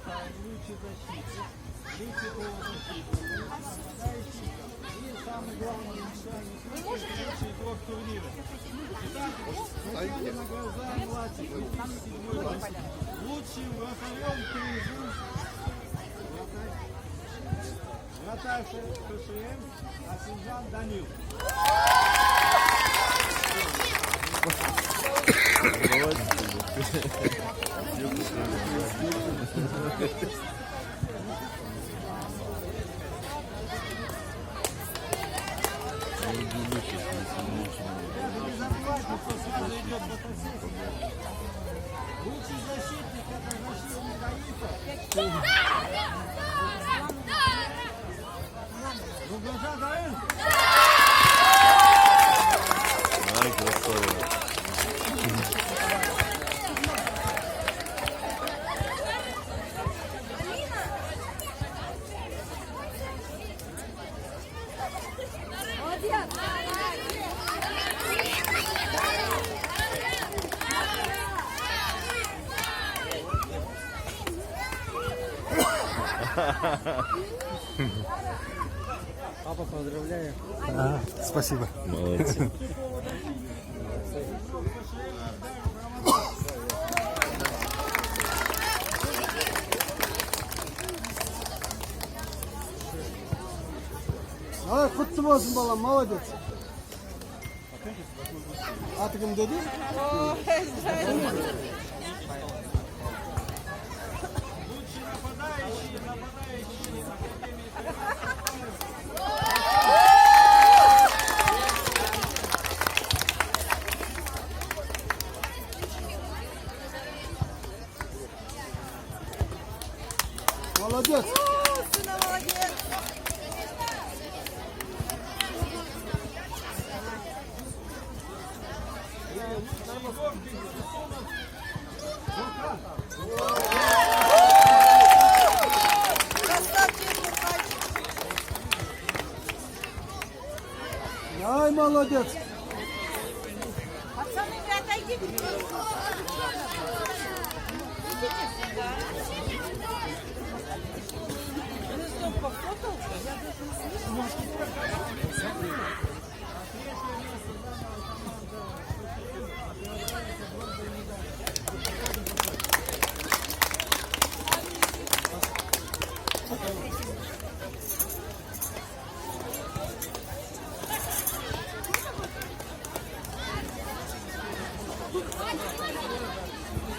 лучший защитник, лучший полузащитник, нападающий и самый главный лучший игрок турнира. Итак, на глаза младший, 2007 год. Лучшим вратарем призу вратарь КШМ Асинжан Данил. Лучший защитник — это защитник Гаифа. Глаза Даэн. Ай, красава. Папа, поздравляю. Спасибо. Молодцы. Aa, kutlu olsun balam, молодец. Atı kim dedi? Молодец. Сына молодец. Красавчик, Мухачик. Ай, молодец. Пацаны, вы отойдите. Идите сюда. Мы ждем пофотал. Я даже не слышала.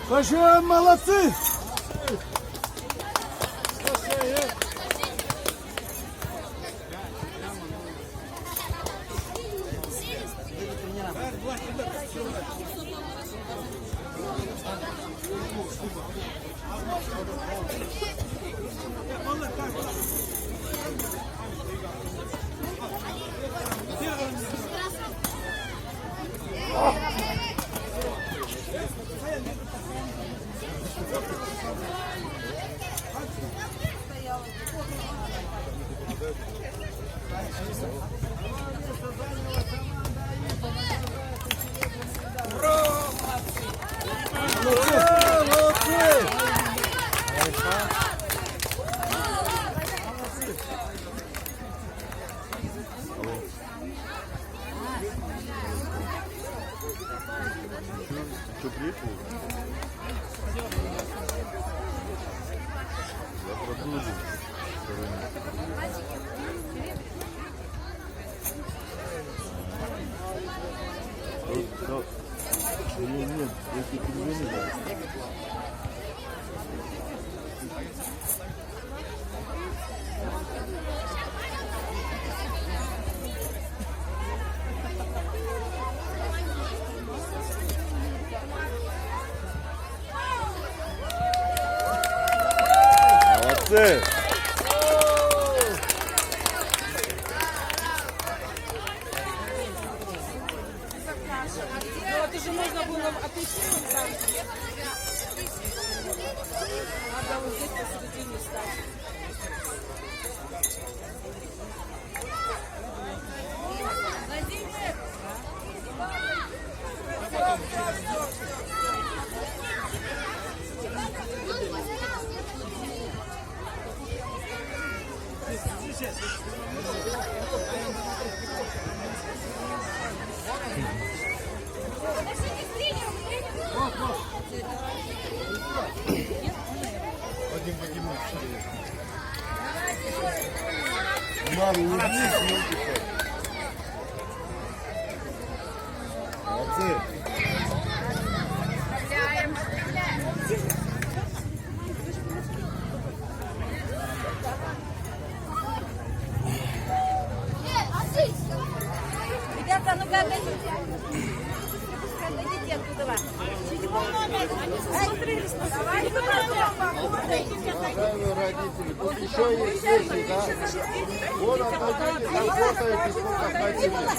КШМ, молодцы. Что, приехали? Завтра будем. Нет, если пингвины, да. Молодцы! Это же можно было отойти сам. Надо вот здесь посередине стать. Владимир! Мам, не бей, молодцы. Ребята, ну-ка, отойдите. Отойдите оттуда. Седьмой номер. Они засмотрелись на давай. Уважаемые родители, тут еще есть вещи, да? Вот отойдите, там фотоете, сколько хотите.